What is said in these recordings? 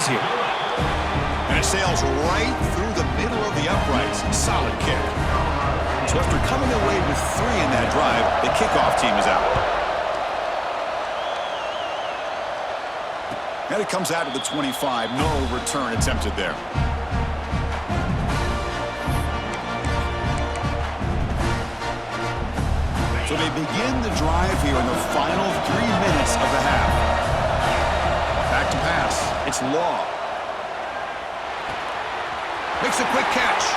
here. And it sails right through the middle of the uprights. Solid kick. So after coming away with 3 in that drive, the kickoff team is out. And it comes out to the 25. No return attempted there. So they begin the drive here in the final 3 minutes of the half. Back to pass. It's Law. Makes a quick catch.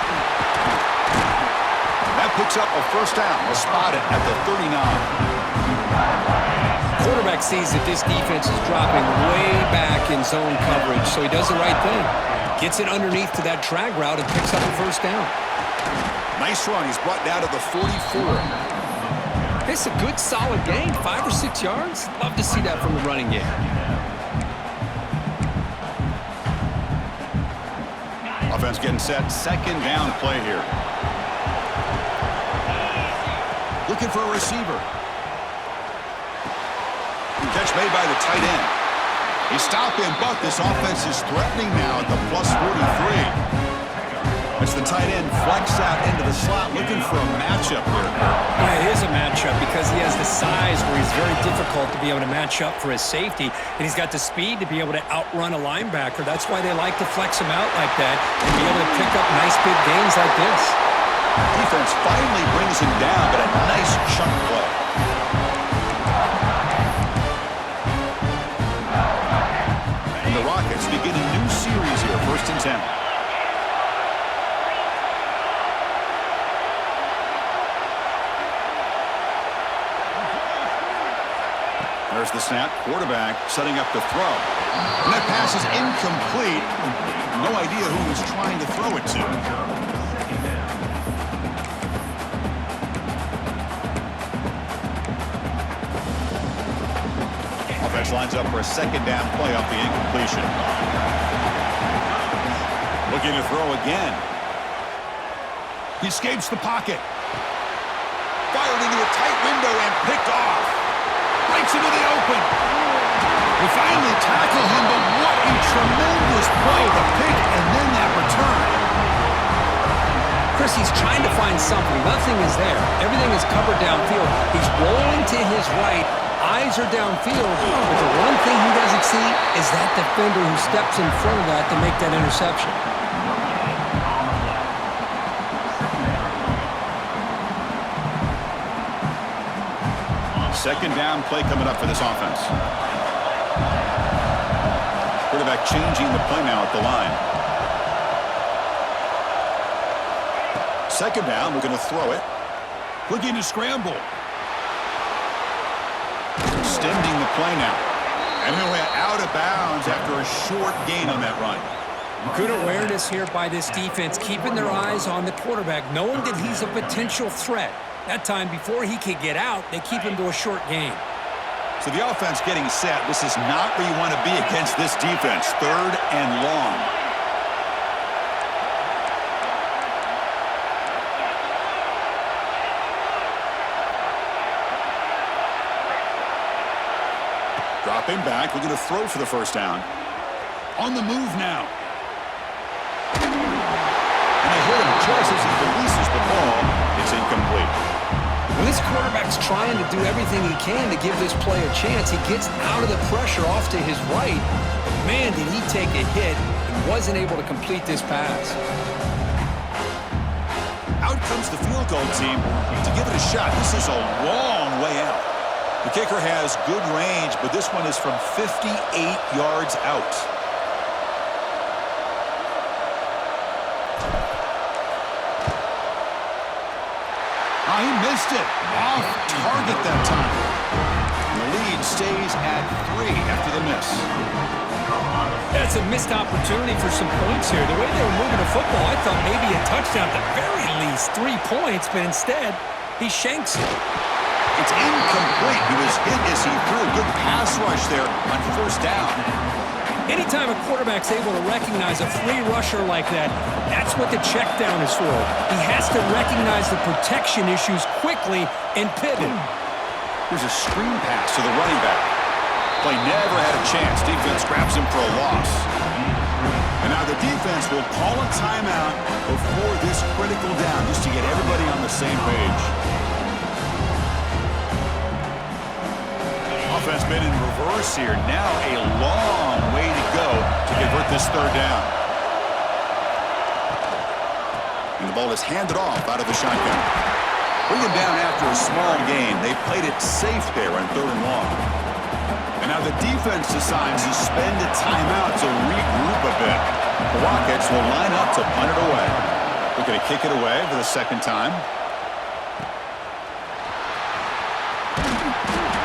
That picks up a first down. We'll spot it at the 39. Quarterback sees that this defense is dropping way back in zone coverage, so he does the right thing. Gets it underneath to that drag route and picks up a first down. Nice run. He's brought down to the 44. It's a good, solid gain, 5 or 6 yards. Love to see that from the running game. Offense getting set. Second down play here. Looking for a receiver. Catch made by the tight end. He stopped him, but this offense is threatening now at the plus 43. As the tight end flex out into the slot, looking for a matchup here. Yeah, it is a matchup because he has the size where he's very difficult to be able to match up for his safety, and he's got the speed to be able to outrun a linebacker. That's why they like to flex him out like that and be able to pick up nice big gains like this. Defense finally brings him down, but a nice chunk play. And the Rockets begin a new series here, 1st and 10. There's the snap. Quarterback setting up to throw. And that pass is incomplete. No idea who he was trying to throw it to. Offense lines up for a second down play off the incompletion. Looking to throw again. He escapes the pocket. Fired into a tight window and picked off. Breaks into the open. They finally tackle him, but what a tremendous play. The pick and then that return. Chris, he's trying to find something. Nothing is there. Everything is covered downfield. He's rolling to his right. Eyes are downfield. But the one thing he doesn't see is that defender who steps in front of that to make that interception. Second down play coming up for this offense. Quarterback changing the play now at the line. Second down, we're going to throw it. Looking to scramble. Extending the play now. And he went out of bounds after a short gain on that run. Good awareness here by this defense, keeping their eyes on the quarterback, knowing that he's a potential threat. That time, before he could get out, they keep him to a short game. So the offense getting set. This is not where you want to be against this defense. 3rd and long. Dropping back. We're going to throw for the first down. On the move now. And they hit him just as he releases the ball. It's incomplete. When this quarterback's trying to do everything he can to give this play a chance, he gets out of the pressure off to his right. But man, did he take a hit and wasn't able to complete this pass. Out comes the field goal team to give it a shot. This is a long way out. The kicker has good range, but this one is from 58 yards out. He missed it. Off target that time. The lead stays at 3 after the miss. That's a missed opportunity for some points here. The way they were moving the football, I thought maybe a touchdown at the very least, 3 points, but instead, he shanks it. It's incomplete. He was hit as he threw. Good pass rush there on first down. Anytime a quarterback's able to recognize a free rusher like that, that's what the check down is for. He has to recognize the protection issues quickly and pivot. Here's a screen pass to the running back. Play never had a chance. Defense grabs him for a loss. defense will call a timeout before this critical down, just to get everybody on the same page. Offense been in reverse here. Now a long way to go to convert this third down. And the ball is handed off out of the shotgun. Bring them down after a small gain. They played it safe there on 3rd and long. And now the defense decides to spend a timeout to regroup a bit. The Rockets will line up to punt it away. They're going to kick it away for the second time.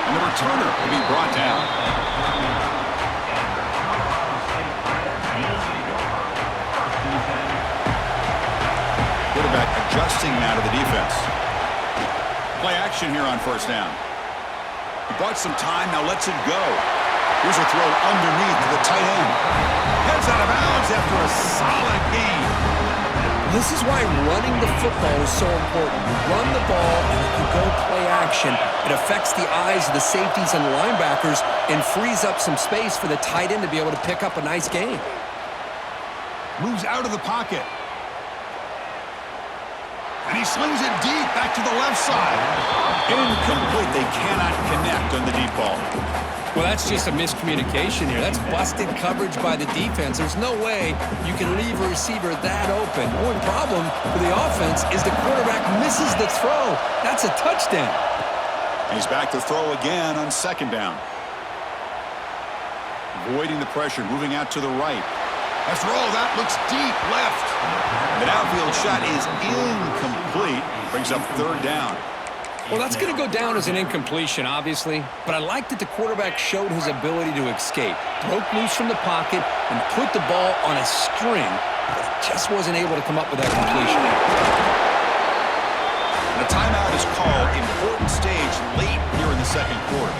And the returner will be brought down. Quarterback adjusting now to the defense. Play action here on 1st down. He bought some time, now lets it go. Here's a throw underneath to the tight end. Heads out of bounds after a solid gain. This is why running the football is so important. Run the ball and you go play action. It affects the eyes of the safeties and linebackers and frees up some space for the tight end to be able to pick up a nice gain. Moves out of the pocket. And he slings it deep back to the left side. Incomplete. They cannot connect on the deep ball. Well, that's just a miscommunication here. That's busted coverage by the defense. There's no way you can leave a receiver that open. The only problem for the offense is the quarterback misses the throw. That's a touchdown. He's back to throw again on 2nd down. Avoiding the pressure, moving out to the right. After all, that looks deep left. The outfield shot is incomplete. Brings up 3rd down. Well, that's going to go down as an incompletion, obviously, but I like that the quarterback showed his ability to escape, broke loose from the pocket, and put the ball on a string, but just wasn't able to come up with that completion. And a timeout is called. Important stage late here in the 2nd quarter.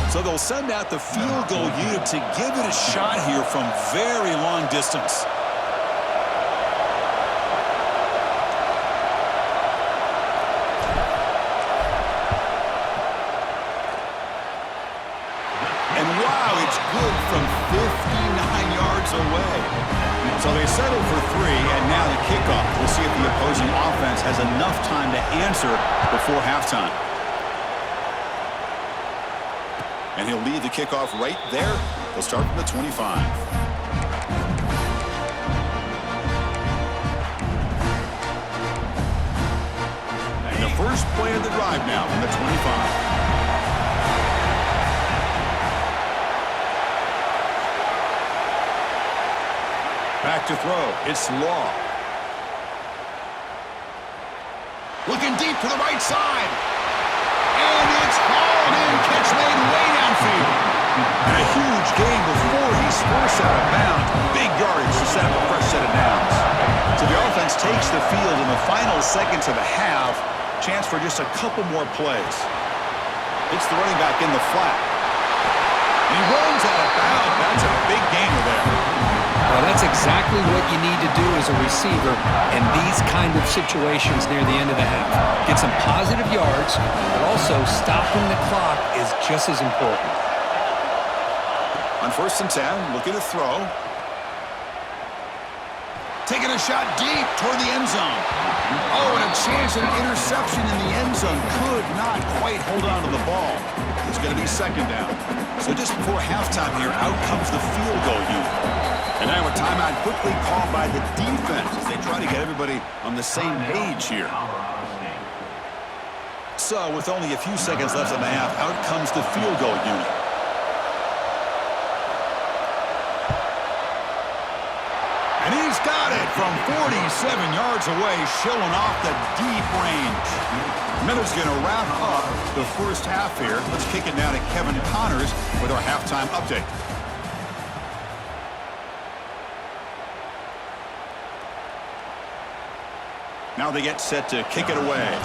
So they'll send out the field goal unit to give it a shot here from very long distance. And wow, it's good from 59 yards away. So they settle for 3, and now the kickoff. We'll see if the opposing offense has enough time to answer before halftime. And he'll lead the kickoff right there. They'll start from the 25. And the first play of the drive now from the 25. Back to throw. It's Law. Looking deep to the right side. And it's hauled in. Catch made way downfield. And a huge gain before he's forced out of bounds. Big yardage to set up a fresh set of downs. So the offense takes the field in the final seconds of the half. Chance for just a couple more plays. It's the running back in the flat. And he runs out of bounds. That's a big gainer there. Well, that's exactly what you need to do as a receiver in these kind of situations near the end of the half. Get some positive yards, but also stopping the clock is just as important. On 1st and 10, looking to throw. Taking a shot deep toward the end zone. Oh, and a chance at an interception in the end zone. Could not quite hold on to the ball. It's going to be 2nd down. So just before halftime here, out comes the field goal unit. And now a timeout quickly called by the defense as they try to get everybody on the same page here. So with only a few seconds left in the half, out comes the field goal unit. And he's got it from 47 yards away, showing off the deep range. Miller's going to wrap up the first half here. Let's kick it down to Kevin Connors with our halftime update. Now they get set to kick it away.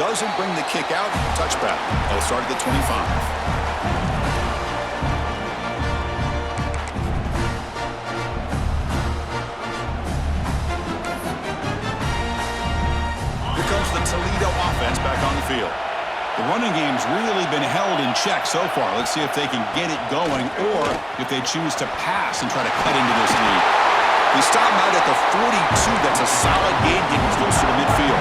doesn't bring the kick out. Touchback. They'll start at the 25. Toledo offense back on the field. The running game's really been held in check so far. Let's see if they can get it going or if they choose to pass and try to cut into this lead. They stop out at the 42. That's a solid gain, getting closer to midfield.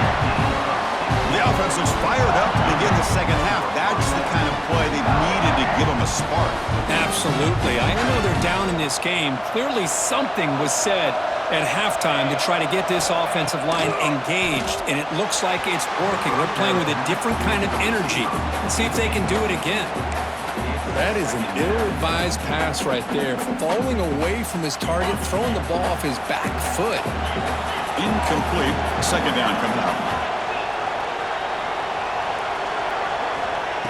The offense looks fired up to begin the second half. That's the kind of play they needed to give them a spark. Absolutely. I know they're down in this game. Clearly something was said at halftime to try to get this offensive line engaged, and it looks like it's working. They're playing with a different kind of energy. Let's see if they can do it again. That is an ill-advised pass right there. Falling away from his target, throwing the ball off his back foot. Incomplete. Second down coming up.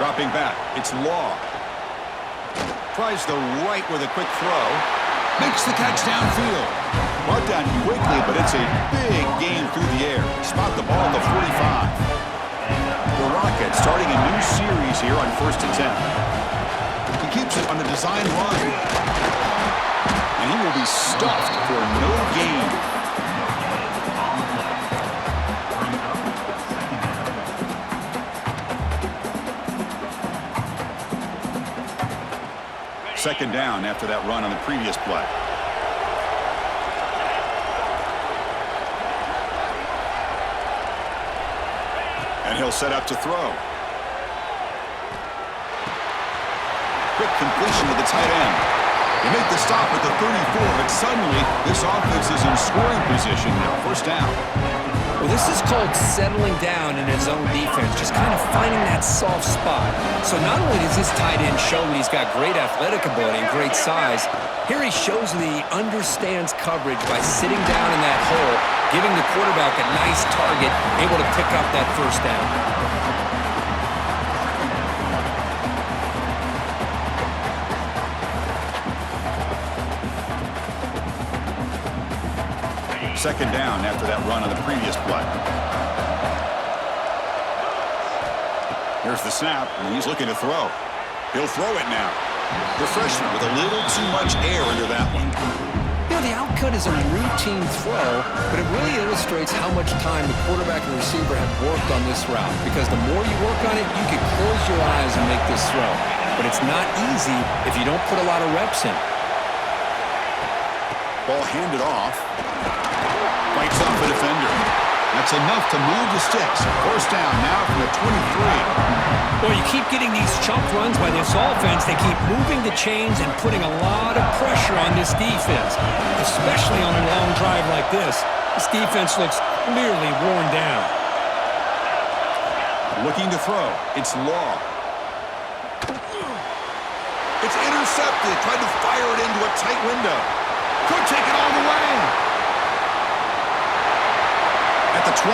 Dropping back. It's Law. Tries the right with a quick throw. Makes the catch downfield. Brought down quickly, but it's a big gain through the air. Spot the ball at the 45. The Rockets starting a new series here on 1st and 10. He keeps it on the design run. And he will be stuffed for no gain. Second down after that run on the previous play. And he'll set up to throw. Quick completion to the tight end. They make the stop at the 34, but suddenly this offense is in scoring position now. First down. Well, this is called settling down in his own defense, just kind of finding that soft spot. So not only does this tight end show that he's got great athletic ability and great size, here he shows that he understands coverage by sitting down in that hole, giving the quarterback a nice target, able to pick up that first down. Second down after that run on the previous play. Here's the snap, and he's looking to throw. He'll throw it now. The freshman with a little too much air into that one. You know, the outcut is a routine throw, but it really illustrates how much time the quarterback and receiver have worked on this route. Because the more you work on it, you can close your eyes and make this throw. But it's not easy if you don't put a lot of reps in. Ball handed off. Fights off a defender. That's enough to move the sticks. First down now from the 23. Well, you keep getting these chunk runs by this offense. They keep moving the chains and putting a lot of pressure on this defense, especially on a long drive like this. This defense looks clearly worn down. Looking to throw. It's Law. It's intercepted. Tried to fire it into a tight window. Could take it all the way. At the 20,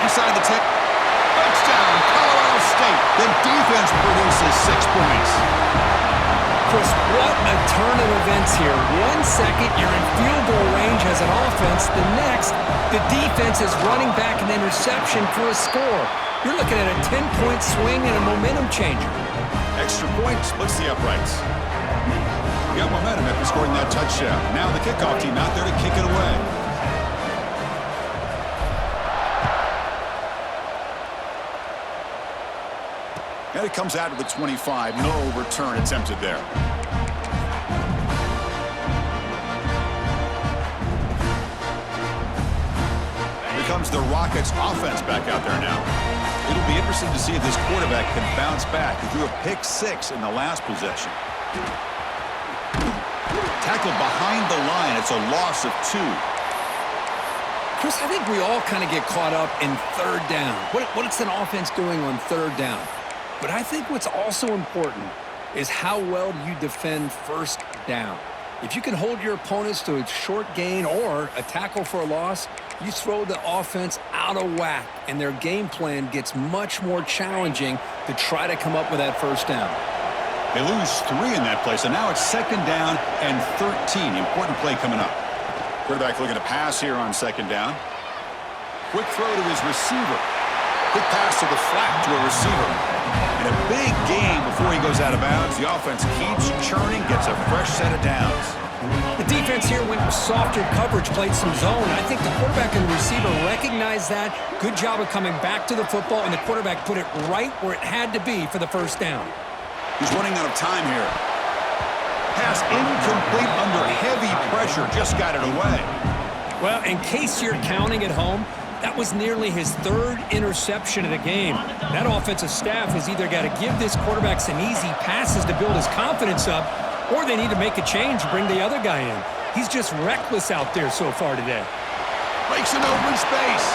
inside the 10. Touchdown, Colorado State. The defense produces 6 points. Chris, what a turn of events here. 1 second, you're in field goal range as an offense. The next, the defense is running back an interception for a score. You're looking at a 10-point swing and a momentum changer. Extra point splits the uprights. We got momentum after scoring that touchdown. Now the kickoff team out there to kick it away. And it comes out of the 25. No return attempted there. Here comes the Rockets offense back out there now. It'll be interesting to see if this quarterback can bounce back. He threw a pick 6 in the last possession. Tackled behind the line. It's a loss of 2. Chris, I think we all kind of get caught up in third down. What's an offense doing on third down? But I think what's also important is how well you defend first down. If you can hold your opponents to a short gain or a tackle for a loss, you throw the offense out of whack, and their game plan gets much more challenging to try to come up with that first down. They lose 3 in that play, so now it's second down and 13. Important play coming up. Quarterback looking to pass here on second down. Quick throw to his receiver. Quick pass to the flat to a receiver. And a big gain before he goes out of bounds. The offense keeps churning, gets a fresh set of downs. The defense here went with softer coverage, played some zone. I think the quarterback and the receiver recognized that. Good job of coming back to the football, and the quarterback put it right where it had to be for the first down. He's running out of time here. Pass incomplete under heavy pressure. Just got it away. Well, in case you're counting at home, that was nearly his third interception of the game. That offensive staff has either got to give this quarterback some easy passes to build his confidence up, or they need to make a change to bring the other guy in. He's just reckless out there so far today. Breaks an open space.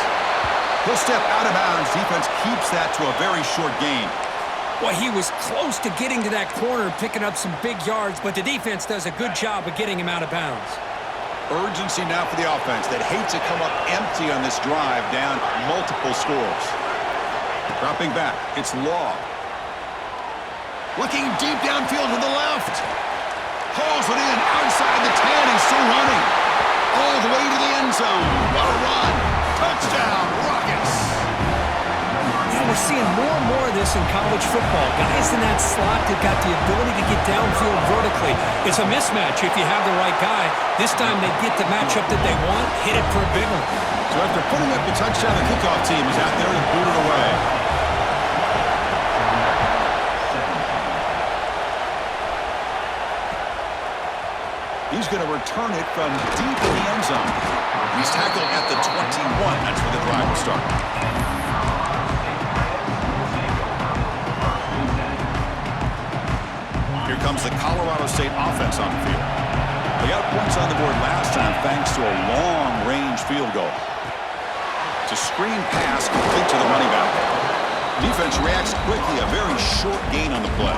He'll step out of bounds. Defense keeps that to a very short gain. Well, he was close to getting to that corner, picking up some big yards, but the defense does a good job of getting him out of bounds. Urgency now for the offense that hates to come up empty on this drive, down multiple scores. Dropping back, it's Law. Looking deep downfield to the left. Pulls it in outside the 10. He's still running. All the way to the end zone. What a run. Touchdown, Rockets. Yeah, we're seeing more and more of this in college football. Guys in that slot that got the ability to get downfield vertically. It's a mismatch if you have the right guy. This time they get the matchup that they want, hit it for a big one. So after putting up the touchdown, the kickoff team is out there to boot it away. He's going to return it from deep in the end zone. He's tackled at the 21. That's where the drive will start. Here comes the Colorado State offense on the field. They got points on the board last time thanks to a long-range field goal. It's a screen pass complete to the running back. Defense reacts quickly, a very short gain on the play.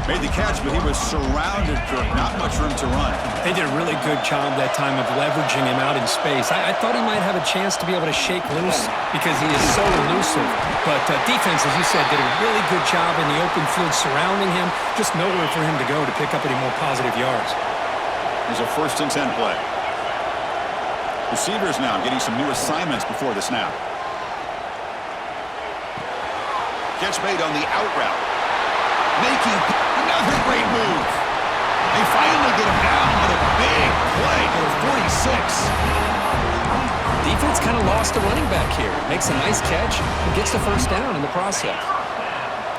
Made the catch, but he was surrounded, Kirk. Not much room to run. They did a really good job that time of leveraging him out in space. I thought he might have a chance to be able to shake loose because he is so elusive. But defense, as you said, did a really good job in the open field surrounding him. Just nowhere for him to go to pick up any more positive yards. There's a 1st and 10 play. Receivers now getting some new assignments before the snap. Catch made on the out route. Making another great move. They finally get him down with a big play to the 46. Defense kind of lost a running back here. Makes a nice catch and gets the first down in the process.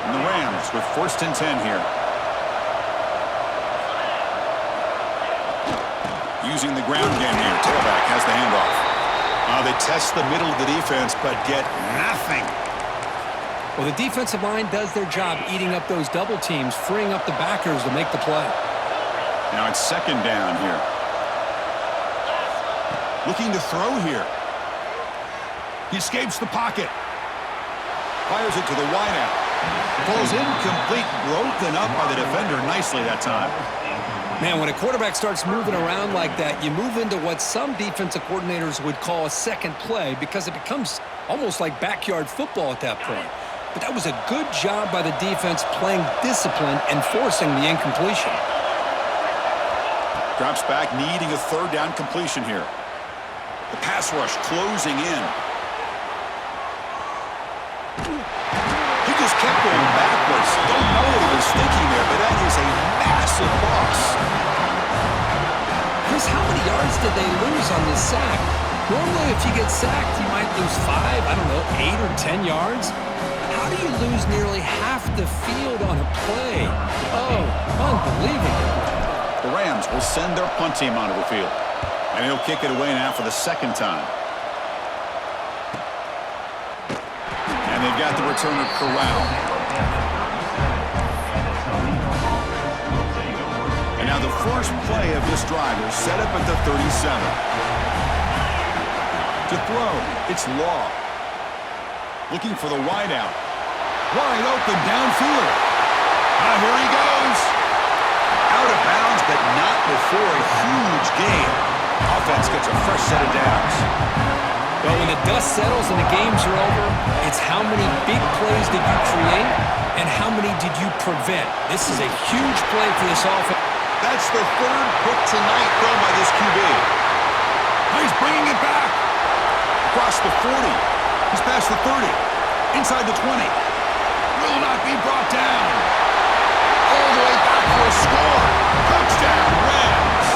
And the Rams with 1st and 10 here. Using the ground game here. Tailback has the handoff. They test the middle of the defense, but get nothing. Well, the defensive line does their job eating up those double teams, freeing up the backers to make the play. Now it's 2nd down here. Looking to throw here. He escapes the pocket. Fires it to the wideout. Falls incomplete, broken up by the defender nicely that time. Man, when a quarterback starts moving around like that, you move into what some defensive coordinators would call a second play because it becomes almost like backyard football at that point. But that was a good job by the defense playing discipline and forcing the incompletion. Drops back, needing a 3rd down completion here. The pass rush closing in. He just kept going backwards. Don't know what he was thinking there, but that is a massive loss. Chris, how many yards did they lose on this sack? Normally, if you get sacked, you might lose 8 or 10 yards. How do you lose nearly half the field on a play? Oh, unbelievable. The Rams will send their punt team onto the field. And he'll kick it away now for the 2nd time. And they've got the returner corralled. And now the first play of this drive is set up at the 37. To throw, it's Law. Looking for the wideout. Wide open downfield. Here he goes. Out of bounds, but not before a huge gain. Offense gets a fresh set of downs. Well, when the dust settles and the games are over, it's how many big plays did you create and how many did you prevent. This is a huge play for this offense. That's the 3rd pick tonight thrown by this QB. He's bringing it back. Across the 40. He's past the 30. Inside the 20. Will not be brought down. All the way back for a score. Touchdown, Rams.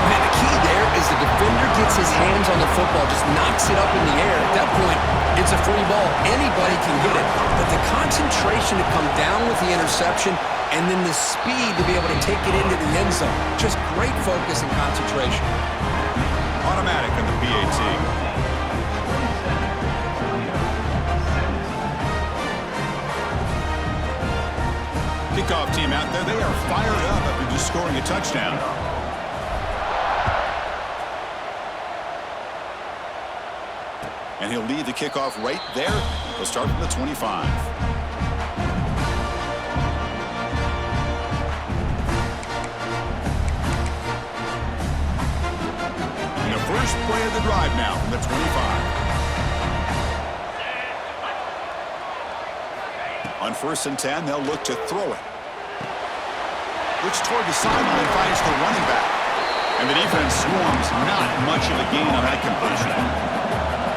Man, the key there is the defender gets his hands on the football, just knocks it up in the air. At that point, it's a free ball. Anybody can get it. But the concentration to come down with the interception and then the speed to be able to take it into the end zone. Just great focus and concentration. Automatic on the PAT. Kickoff team out there. They are fired up after just scoring a touchdown. And he'll lead the kickoff right there. He'll start from the 25. And the first play of the drive now from the 25. On 1st and 10, they'll look to throw it. Looks toward the sideline, finds the running back. And the defense swarms. Not much of a gain on that completion.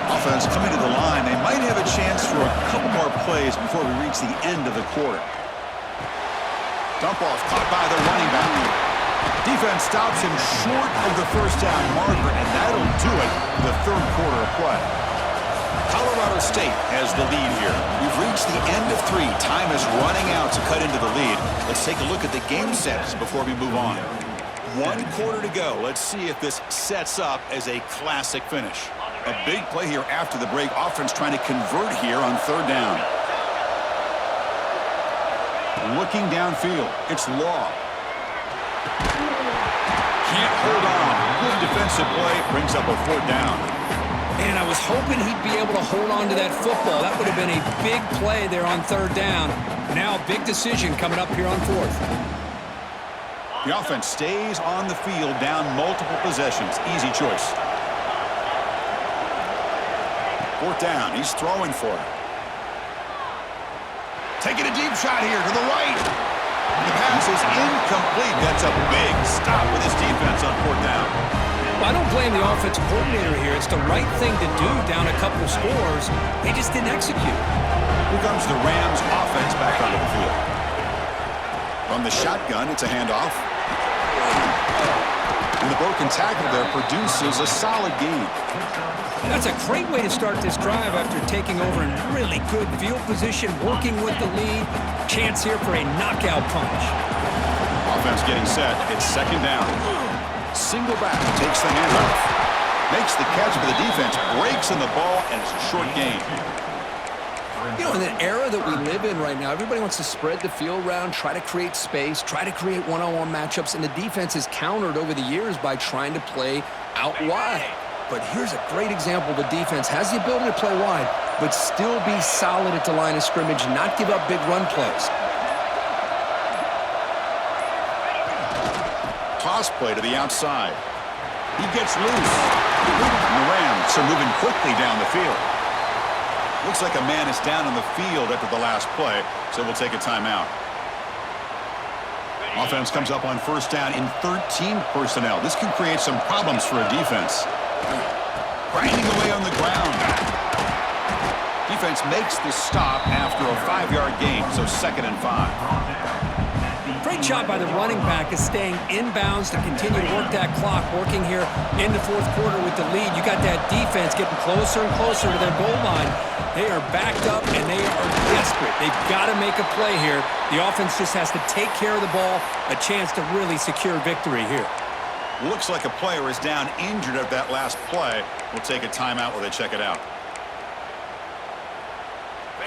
Offense coming to the line. They might have a chance for a couple more plays before we reach the end of the quarter. Dump off caught by the running back. Defense stops him short of the first down marker, and that'll do it for the third quarter of play. Colorado State has the lead here. We've reached the end of 3. Time is running out to cut into the lead. Let's take a look at the game sets before we move on. 1 quarter to go. Let's see if this sets up as a classic finish. A big play here after the break. Offense trying to convert here on 3rd down. Looking downfield. It's Law. Can't hold on. Good defensive play. Brings up a 4th down. And I was hoping he'd be able to hold on to that football. That would have been a big play there on 3rd down. Now a big decision coming up here on 4th. The offense stays on the field, down multiple possessions. Easy choice. 4th down. He's throwing for it. Taking a deep shot here to the right. The pass is incomplete. That's a big stop with his defense on 4th down. Well, I don't blame the offensive coordinator here. It's the right thing to do down a couple scores. They just didn't execute. Here comes the Rams offense back onto the field. From the shotgun, it's a handoff. And the broken tackle there produces a solid gain. That's a great way to start this drive after taking over in really good field position, working with the lead. Chance here for a knockout punch. Offense getting set. It's 2nd down. Single back, takes the handoff. Makes the catch for the defense. Breaks in the ball, and it's a short gain. You know, in the era that we live in right now, everybody wants to spread the field around, try to create space, try to create one-on-one matchups, and the defense is countered over the years by trying to play out wide. But here's a great example. The defense has the ability to play wide, but still be solid at the line of scrimmage, not give up big run plays. Toss play to the outside. He gets loose. The Rams are moving quickly down the field. Looks like a man is down on the field after the last play, so we'll take a timeout. Offense comes up on 1st down in 13 personnel. This can create some problems for a defense. Grinding away on the ground. Defense makes the stop after a 5-yard gain, so 2nd and 5. Great job by the running back is staying inbounds to continue to work that clock, working here in the 4th quarter with the lead. You got that defense getting closer and closer to their goal line. They are backed up, and they are desperate. They've got to make a play here. The offense just has to take care of the ball, a chance to really secure victory here. Looks like a player is down injured at that last play. We'll take a timeout while they check it out.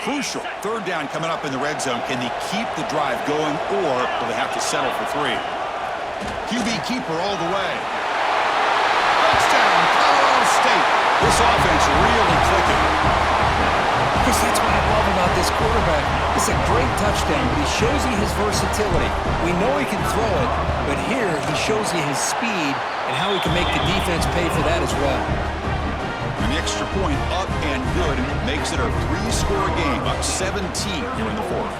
Crucial 3rd down coming up in the red zone. Can they keep the drive going, or will they have to settle for 3? QB keeper all the way. Touchdown, Colorado State. This offense really clicking. Chris, that's what I love about this quarterback. It's a great touchdown, but he shows you his versatility. We know he can throw it, but here he shows you his speed and how he can make the defense pay for that as well. And the extra point up and good makes it a 3-score game, up 17 here in the 4th.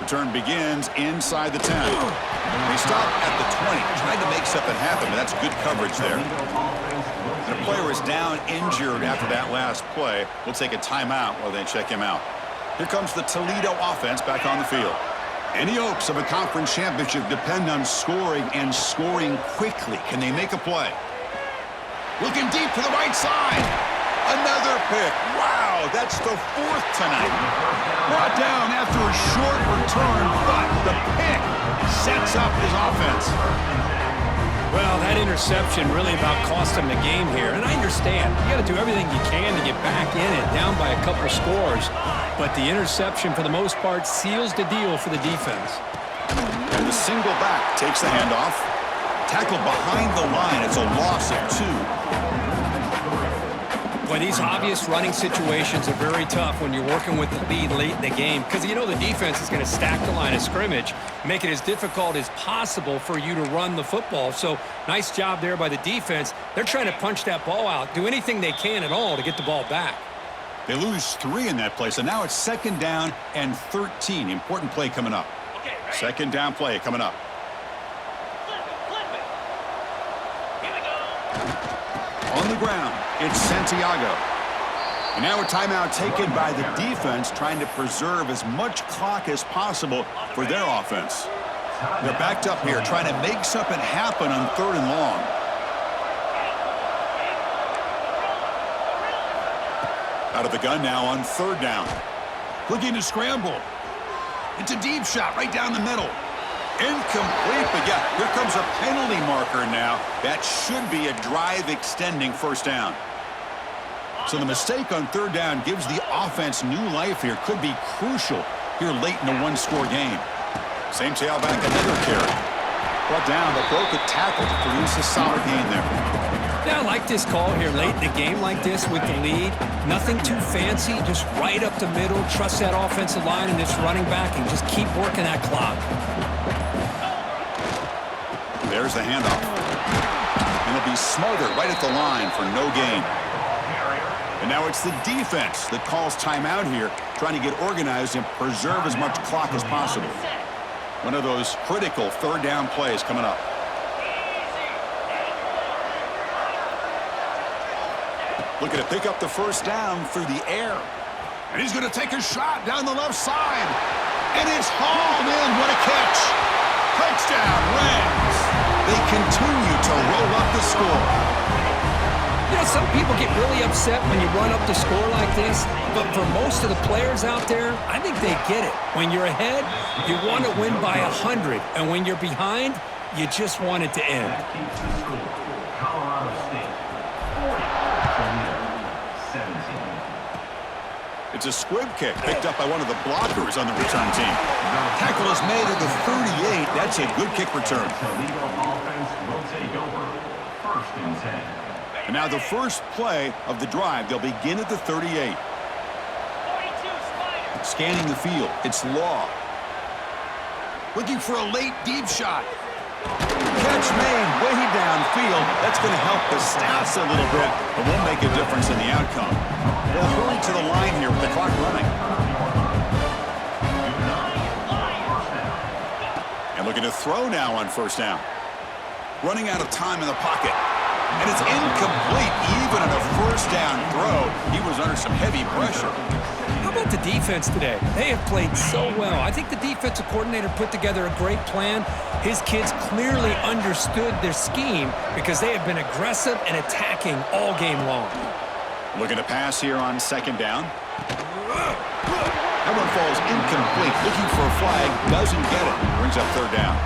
return begins inside the 10. They stop at the 20, trying to make something happen, but that's good coverage there. And a player is down injured after that last play. We'll take a timeout while they check him out. Here comes the Toledo offense back on the field. Any hopes of a conference championship depend on scoring and scoring quickly. Can they make a play? Looking deep to the right side. Another pick. Wow, that's the 4th tonight. Brought down after a short return, but the pick sets up his offense. Well, that interception really about cost him the game here. And I understand. You got to do everything you can to get back in it, down by a couple scores. But the interception, for the most part, seals the deal for the defense. And the single back takes the handoff. Tackled behind the line. It's a loss of 2. Boy, these obvious running situations are very tough when you're working with the lead late in the game because you know the defense is going to stack the line of scrimmage, make it as difficult as possible for you to run the football. So nice job there by the defense. They're trying to punch that ball out, do anything they can at all to get the ball back. They lose 3 in that play, so now it's 2nd down and 13. Important play coming up. Okay, right. 2nd down play coming up. Flip it. Here we go. On the ground, it's Santiago. And now a timeout taken by the defense, trying to preserve as much clock as possible for their offense. They're backed up here, trying to make something happen on 3rd and long. Out of the gun now on 3rd down. Looking to scramble. It's a deep shot right down the middle. Incomplete, but yeah, here comes a penalty marker now. That should be a drive-extending 1st down. So the mistake on 3rd down gives the offense new life here. Could be crucial here late in a 1-score game. Same tailback, another carry. Brought down, but broke a tackle to produce a solid gain there. Yeah, I like this call here late in the game like this with the lead. Nothing too fancy, just right up the middle. Trust that offensive line and this running back and just keep working that clock. There's the handoff. And it'll be smothered right at the line for no gain. And now it's the defense that calls timeout here, trying to get organized and preserve as much clock as possible. One of those critical 3rd down plays coming up. Looking to pick up the 1st down through the air. And he's going to take a shot down the left side. And it's hauled in. What a catch. Touchdown, Rams. They continue to roll up the score. You know, some people get really upset when you run up the score like this, but for most of the players out there, I think they get it. When you're ahead, you want to win by 100, and when you're behind, you just want it to end. Colorado State, 40, 17. It's a squib kick picked up by one of the blockers on the return team. Tackle is made at the 38. That's a good kick return. Toledo offense will take over 1st and 10. And now the first play of the drive. They'll begin at the 38. 42 Spider. Scanning the field. It's Law. Looking for a late deep shot. Catch made way downfield. That's going to help the stats a little bit, but won't make a difference in the outcome. They'll hurry to the line here with the clock running. And looking to throw now on 1st down. Running out of time in the pocket. And it's incomplete, even on a 1st down throw. He was under some heavy pressure. How about the defense today? They have played so well. I think the defensive coordinator put together a great plan. His kids clearly understood their scheme because they have been aggressive and attacking all game long. Looking to pass here on 2nd down. That one falls incomplete. Looking for a flag. Doesn't get it. Brings up 3rd down.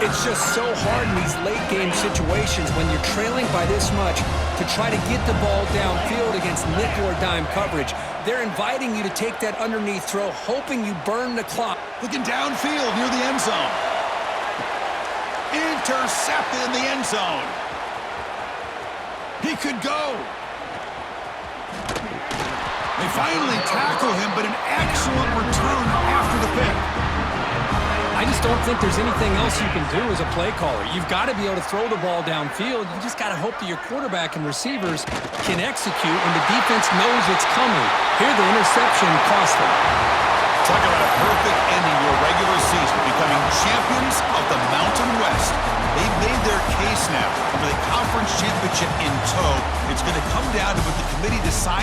It's just so hard in these late-game situations when you're trailing by this much to try to get the ball downfield against nickel or dime coverage. They're inviting you to take that underneath throw, hoping you burn the clock. Looking downfield near the end zone. Intercepted in the end zone. He could go. They finally tackle him, but an excellent return after the pick. I just don't think there's anything else you can do as a play caller. You've got to be able to throw the ball downfield. You just got to hope that your quarterback and receivers can execute when the defense knows it's coming. Here, the interception cost them. Talk about a perfect ending to a regular season, becoming champions of the Mountain West. They've made their case now for the conference championship in tow. It's going to come down to what the committee decides.